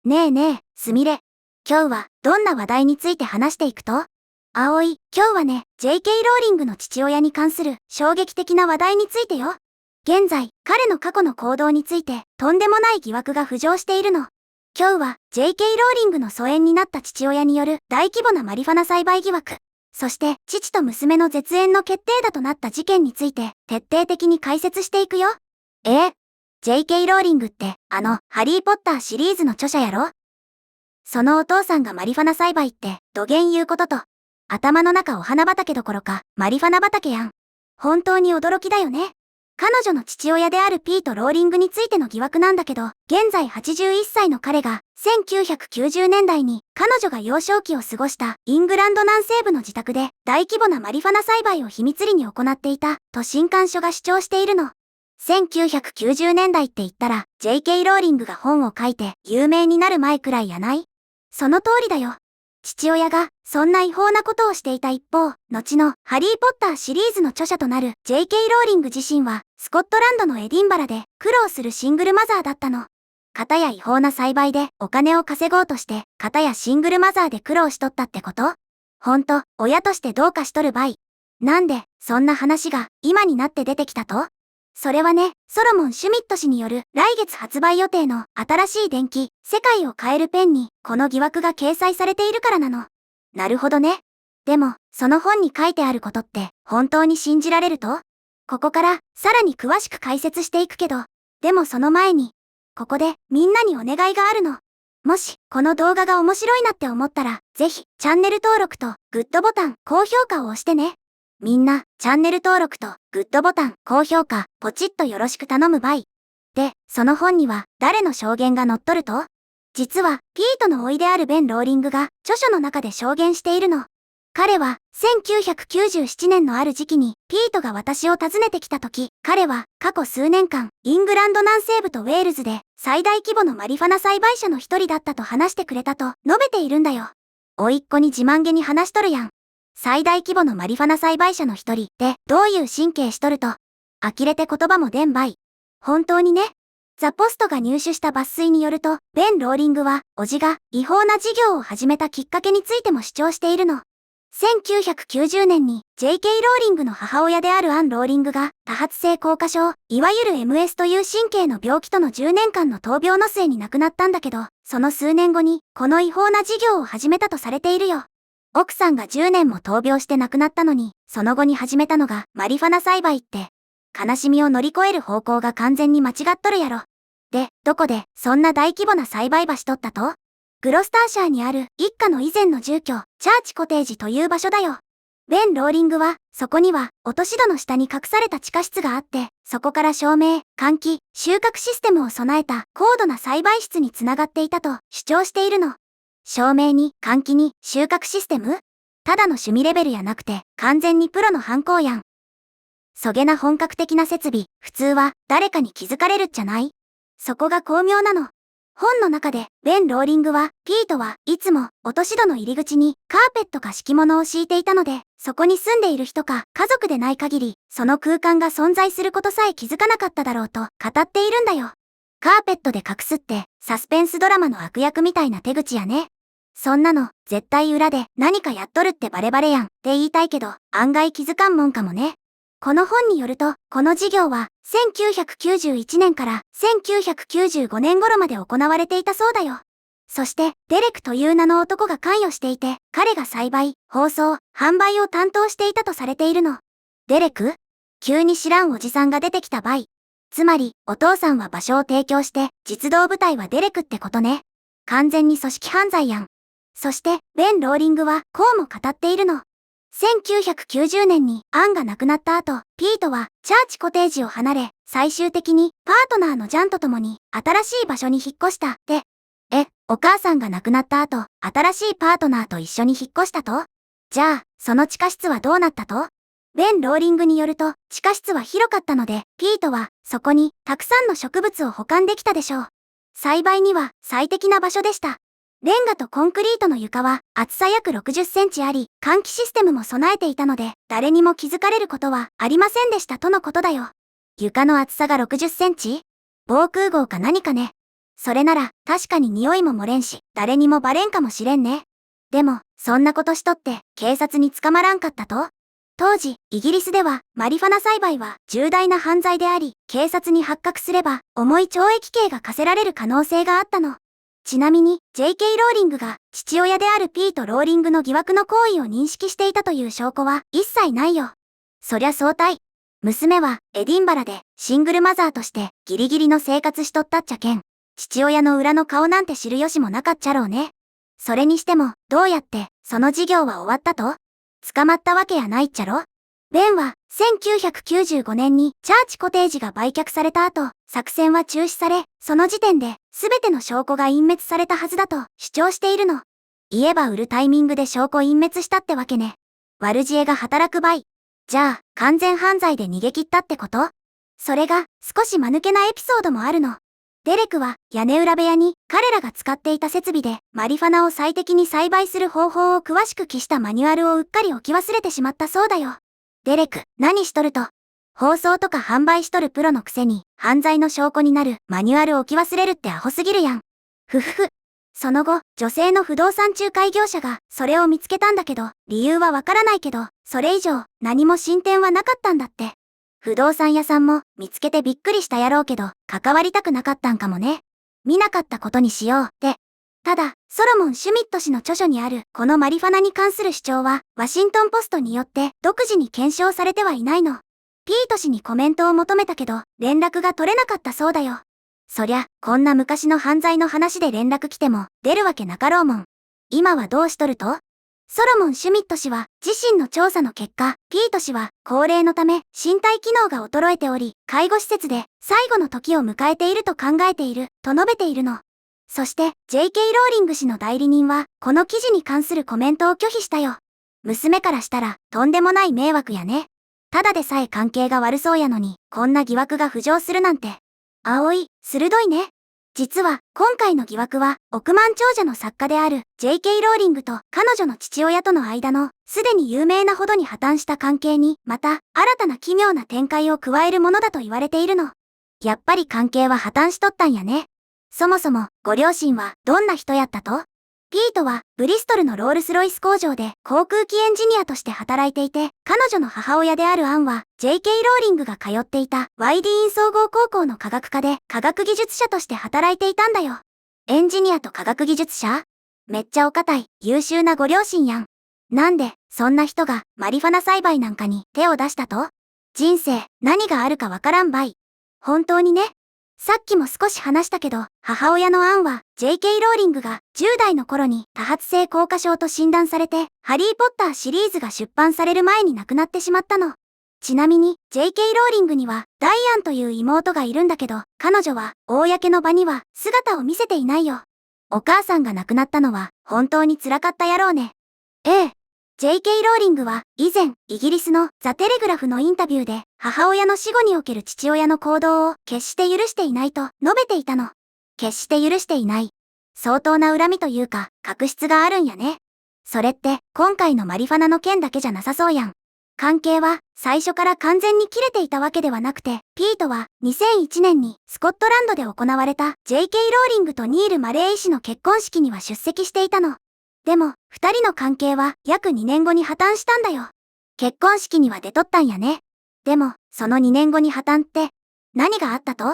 ねえねえ、すみれ。今日はどんな話題について話していくと？葵、今日はね、J.K. ローリングの父親に関する衝撃的な話題についてよ。現在、彼の過去の行動についてとんでもない疑惑が浮上しているの。今日は J.K. ローリングの疎遠になった父親による大規模なマリファナ栽培疑惑、そして父と娘の絶縁の決定打となった事件について徹底的に解説していくよ。J.K. ローリングってハリーポッターシリーズの著者やろ？そのお父さんがマリファナ栽培ってどげん言うことと、頭の中お花畑どころかマリファナ畑やん。本当に驚きだよね。彼女の父親であるピート・ローリングについての疑惑なんだけど、現在81歳の彼が1990年代に彼女が幼少期を過ごしたイングランド南西部の自宅で大規模なマリファナ栽培を秘密裏に行っていたと新刊書が主張しているの。1990年代って言ったら J.K. ローリングが本を書いて有名になる前くらいやない？その通りだよ。父親がそんな違法なことをしていた一方、後のハリー・ポッターシリーズの著者となる J.K. ローリング自身はスコットランドのエディンバラで苦労するシングルマザーだったの。片や違法な栽培でお金を稼ごうとして、片やシングルマザーで苦労しとったってこと？ほんと、親としてどうかしとるばい。なんで、そんな話が今になって出てきたと？それはね、ソロモン・シュミット氏による来月発売予定の新しい伝記、世界を変えるペンにこの疑惑が掲載されているからなの。なるほどね。でも、その本に書いてあることって本当に信じられると？ここからさらに詳しく解説していくけど、でもその前に、ここでみんなにお願いがあるの。もし、この動画が面白いなって思ったら、ぜひ、チャンネル登録とグッドボタン、高評価を押してね。みんな、チャンネル登録とグッドボタン、高評価、ポチッとよろしく頼むばい。で、その本には誰の証言が載っとると？実は、ピートの甥であるベン・ローリングが著書の中で証言しているの。彼は、1997年のある時期に、ピートが私を訪ねてきた時、彼は過去数年間、イングランド南西部とウェールズで最大規模のマリファナ栽培者の一人だったと話してくれたと述べているんだよ。甥っ子に自慢げに話しとるやん。最大規模のマリファナ栽培者の一人ってどういう神経しとると？呆れて言葉も出んばい。本当にね。ザ・ポストが入手した抜粋によると、ベン・ローリングは、叔父が違法な事業を始めたきっかけについても主張しているの。1990年に J.K. ローリングの母親であるアン・ローリングが多発性硬化症、いわゆる MS という神経の病気との10年間の闘病の末に亡くなったんだけど、その数年後にこの違法な事業を始めたとされているよ。奥さんが10年も闘病して亡くなったのに、その後に始めたのがマリファナ栽培って、悲しみを乗り越える方向が完全に間違っとるやろ。で、どこでそんな大規模な栽培場しとったと？グロスターシャーにある一家の以前の住居、チャーチコテージという場所だよ。ベン・ローリングは、そこには落とし戸の下に隠された地下室があって、そこから照明、換気、収穫システムを備えた高度な栽培室につながっていたと主張しているの。照明に、換気に、収穫システム？ただの趣味レベルやなくて、完全にプロの犯行やん。そげな本格的な設備、普通は誰かに気づかれるっちゃない？そこが巧妙なの。本の中で、ベン・ローリングは、ピートはいつも落とし戸の入り口にカーペットか敷物を敷いていたので、そこに住んでいる人か家族でない限り、その空間が存在することさえ気づかなかっただろうと語っているんだよ。カーペットで隠すって、サスペンスドラマの悪役みたいな手口やね。そんなの、絶対裏で何かやっとるってバレバレやんって言いたいけど、案外気づかんもんかもね。この本によると、この事業は1991年から1995年頃まで行われていたそうだよ。そして、デレクという名の男が関与していて、彼が栽培、包装、販売を担当していたとされているの。デレク？急に知らんおじさんが出てきたばい。つまり、お父さんは場所を提供して、実動部隊はデレクってことね。完全に組織犯罪やん。そして、ベン・ローリングはこうも語っているの。1990年にアンが亡くなった後、ピートはチャーチコテージを離れ、最終的にパートナーのジャンと共に新しい場所に引っ越した。で、お母さんが亡くなった後、新しいパートナーと一緒に引っ越したと？じゃあ、その地下室はどうなったと？ベン・ローリングによると、地下室は広かったので、ピートはそこにたくさんの植物を保管できたでしょう。栽培には最適な場所でした。レンガとコンクリートの床は厚さ約60センチあり、換気システムも備えていたので、誰にも気づかれることはありませんでしたとのことだよ。床の厚さが60センチ？防空壕か何かね。それなら、確かに匂いも漏れんし、誰にもバレんかもしれんね。でも、そんなことしとって、警察に捕まらんかったと？当時、イギリスでは、マリファナ栽培は重大な犯罪であり、警察に発覚すれば、重い懲役刑が課せられる可能性があったの。ちなみに、J.K. ローリングが、父親であるピート・ローリングの疑惑の行為を認識していたという証拠は、一切ないよ。そりゃ相対。娘は、エディンバラで、シングルマザーとして、ギリギリの生活しとったっちゃけん。父親の裏の顔なんて知る由もなかっちゃろうね。それにしても、どうやって、その事業は終わったと？捕まったわけやないっちゃろ？ベンは、1995年にチャーチコテージが売却された後、作戦は中止され、その時点で、すべての証拠が隠滅されたはずだと主張しているの。言えば売るタイミングで証拠隠滅したってわけね。悪知恵が働く場合。じゃあ、完全犯罪で逃げ切ったってこと？それが、少し間抜けなエピソードもあるの。デレクは屋根裏部屋に彼らが使っていた設備でマリファナを最適に栽培する方法を詳しく記したマニュアルをうっかり置き忘れてしまったそうだよ。デレク、何しとると？包装とか販売しとるプロのくせに犯罪の証拠になるマニュアル置き忘れるってアホすぎるやん。ふふふ。その後、女性の不動産仲介業者がそれを見つけたんだけど、理由はわからないけど、それ以上何も進展はなかったんだって。不動産屋さんも見つけてびっくりしたやろうけど、関わりたくなかったんかもね。見なかったことにしようって。ただ、ソロモン・シュミット氏の著書にあるこのマリファナに関する主張は、ワシントンポストによって独自に検証されてはいないの。ピート氏にコメントを求めたけど、連絡が取れなかったそうだよ。そりゃ、こんな昔の犯罪の話で連絡来ても、出るわけなかろうもん。今はどうしとると？ソロモン・シュミット氏は自身の調査の結果、ピート氏は高齢のため身体機能が衰えており、介護施設で最後の時を迎えていると考えていると述べているの。そして J.K. ローリング氏の代理人はこの記事に関するコメントを拒否したよ。娘からしたらとんでもない迷惑やね。ただでさえ関係が悪そうやのにこんな疑惑が浮上するなんて。葵、鋭いね。実は、今回の疑惑は、億万長者の作家である J.K. ローリングと彼女の父親との間の、すでに有名なほどに破綻した関係に、また、新たな奇妙な展開を加えるものだと言われているの。やっぱり関係は破綻しとったんやね。そもそも、ご両親は、どんな人やったと？ピートは、ブリストルのロールスロイス工場で航空機エンジニアとして働いていて、彼女の母親であるアンは、J.K. ローリングが通っていたワイディーン総合高校の科学科で科学技術者として働いていたんだよ。エンジニアと科学技術者？めっちゃお堅い、優秀なご両親やん。なんで、そんな人がマリファナ栽培なんかに手を出したと？人生、何があるかわからんばい。本当にね。さっきも少し話したけど、母親のアンは J.K. ローリングが10代の頃に多発性硬化症と診断されて、ハリー・ポッターシリーズが出版される前に亡くなってしまったの。ちなみに J.K. ローリングにはダイアンという妹がいるんだけど、彼女は公の場には姿を見せていないよ。お母さんが亡くなったのは本当に辛かったやろうね。ええ。J.K. ローリングは以前イギリスのザ・テレグラフのインタビューで母親の死後における父親の行動を決して許していないと述べていたの。決して許していない。相当な恨みというか確執があるんやね。それって今回のマリファナの件だけじゃなさそうやん。関係は最初から完全に切れていたわけではなくて、ピートは2001年にスコットランドで行われた J.K. ローリングとニール・マレー医師の結婚式には出席していたの。でも、二人の関係は約2年後に破綻したんだよ。結婚式には出とったんやね。でも、その2年後に破綻って、何があったと？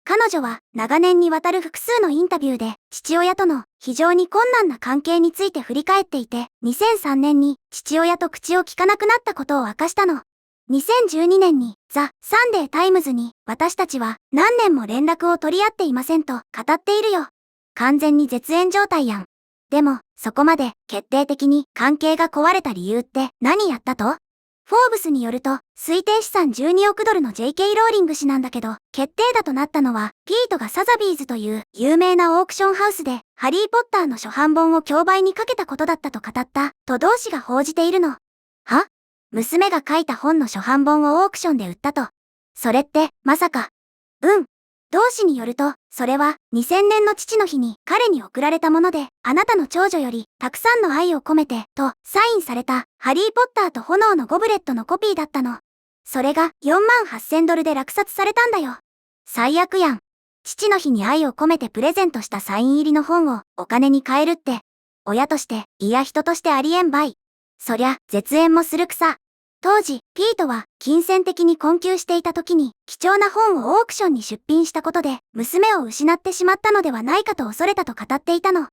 彼女は長年にわたる複数のインタビューで、父親との非常に困難な関係について振り返っていて、2003年に父親と口を聞かなくなったことを明かしたの。2012年にザ・サンデー・タイムズに、私たちは何年も連絡を取り合っていませんと語っているよ。完全に絶縁状態やん。でも、そこまで決定的に関係が壊れた理由って何やったと？フォーブスによると、推定資産12億ドルの J.K. ローリング氏なんだけど、決定打となったのは、ピートがサザビーズという有名なオークションハウスで、ハリー・ポッターの初版本を競売にかけたことだったと語った、と同誌が報じているの。は？娘が書いた本の初版本をオークションで売ったと。それって、まさか。うん。同誌によると、それは2000年の父の日に彼に送られたもので、あなたの長女よりたくさんの愛を込めて、とサインされたハリー・ポッターと炎のゴブレットのコピーだったの。それが4万8000ドルで落札されたんだよ。最悪やん。父の日に愛を込めてプレゼントしたサイン入りの本をお金に換えるって、親として、いや人としてありえんばい。そりゃ、絶縁もするくさ。当時、ピートは、金銭的に困窮していた時に、貴重な本をオークションに出品したことで、娘を失ってしまったのではないかと恐れたと語っていたの。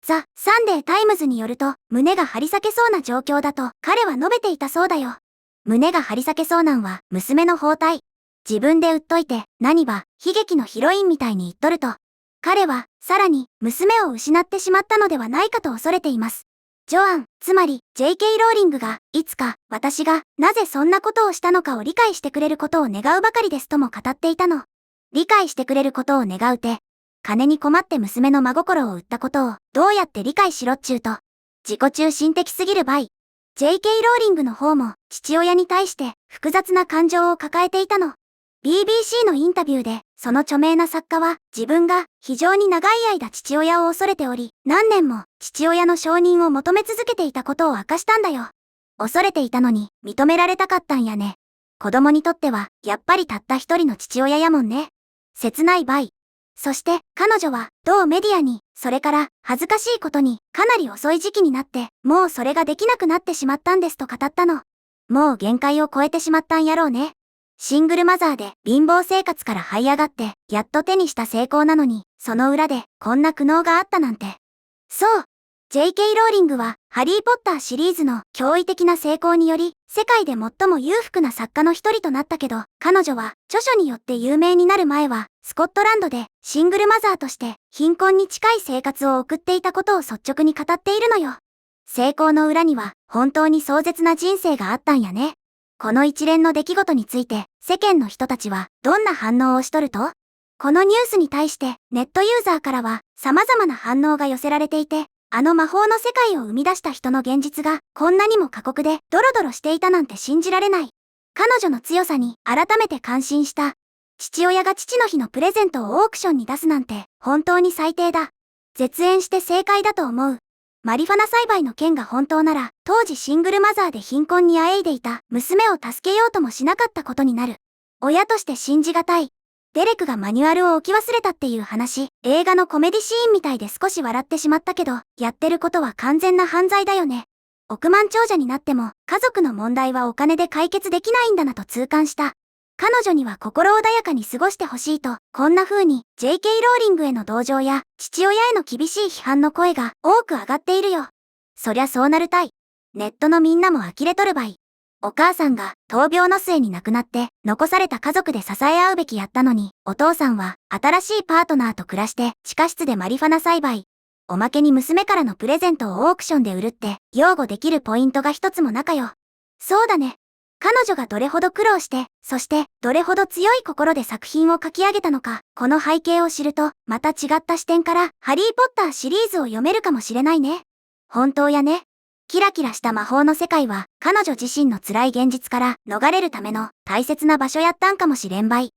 ザ・サンデー・タイムズによると、胸が張り裂けそうな状況だと、彼は述べていたそうだよ。胸が張り裂けそうなんは、娘の包帯。自分で売っといて、何ば、悲劇のヒロインみたいに言っとると。彼は、さらに、娘を失ってしまったのではないかと恐れています。ジョアン、つまり、J.K. ローリングが、いつか、私が、なぜそんなことをしたのかを理解してくれることを願うばかりですとも語っていたの。理解してくれることを願うて、金に困って娘の真心を売ったことを、どうやって理解しろっちゅうと。自己中心的すぎるばい。J.K. ローリングの方も、父親に対して、複雑な感情を抱えていたの。BBC のインタビューで、その著名な作家は、自分が非常に長い間父親を恐れており、何年も父親の承認を求め続けていたことを明かしたんだよ。恐れていたのに、認められたかったんやね。子供にとっては、やっぱりたった一人の父親やもんね。切ないばい。そして、彼女は、同メディアに、それから、恥ずかしいことに、かなり遅い時期になって、もうそれができなくなってしまったんですと語ったの。もう限界を超えてしまったんやろうね。シングルマザーで貧乏生活から這い上がって、やっと手にした成功なのに、その裏でこんな苦悩があったなんて。そう。J.K. ローリングは、ハリー・ポッターシリーズの驚異的な成功により、世界で最も裕福な作家の一人となったけど、彼女は、著書によって有名になる前は、スコットランドで、シングルマザーとして、貧困に近い生活を送っていたことを率直に語っているのよ。成功の裏には、本当に壮絶な人生があったんやね。この一連の出来事について、世間の人たちは、どんな反応をしとると？このニュースに対して、ネットユーザーからは、様々な反応が寄せられていて、あの魔法の世界を生み出した人の現実が、こんなにも過酷で、ドロドロしていたなんて信じられない。彼女の強さに、改めて感心した。父親が父の日のプレゼントをオークションに出すなんて、本当に最低だ。絶縁して正解だと思う。マリファナ栽培の件が本当なら、当時シングルマザーで貧困にあえいでいた娘を助けようともしなかったことになる。親として信じがたい。デレクがマニュアルを置き忘れたっていう話、映画のコメディシーンみたいで少し笑ってしまったけど、やってることは完全な犯罪だよね。億万長者になっても、家族の問題はお金で解決できないんだなと痛感した。彼女には心穏やかに過ごしてほしいと、こんな風に J.K. ローリングへの同情や父親への厳しい批判の声が多く上がっているよ。そりゃそうなるたい。ネットのみんなも呆れとるばい。お母さんが闘病の末に亡くなって残された家族で支え合うべきやったのに、お父さんは新しいパートナーと暮らして地下室でマリファナ栽培。おまけに娘からのプレゼントをオークションで売るって擁護できるポイントが一つもなかよ。そうだね。彼女がどれほど苦労して、そしてどれほど強い心で作品を書き上げたのか、この背景を知ると、また違った視点からハリー・ポッターシリーズを読めるかもしれないね。本当やね。キラキラした魔法の世界は、彼女自身の辛い現実から逃れるための大切な場所やったんかもしれんばい。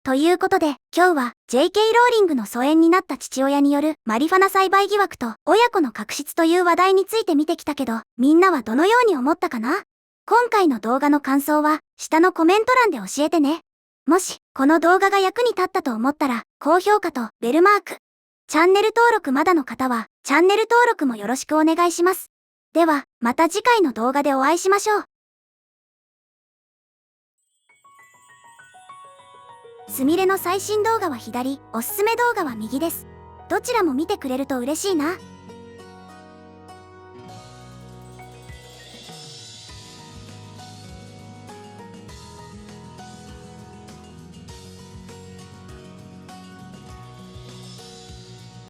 ということで、今日は J.K. ローリングの疎遠になった父親によるマリファナ栽培疑惑と親子の確執という話題について見てきたけど、みんなはどのように思ったかな？今回の動画の感想は、下のコメント欄で教えてね。もし、この動画が役に立ったと思ったら、高評価とベルマーク。チャンネル登録まだの方は、チャンネル登録もよろしくお願いします。では、また次回の動画でお会いしましょう。すみれの最新動画は左、おすすめ動画は右です。どちらも見てくれると嬉しいな。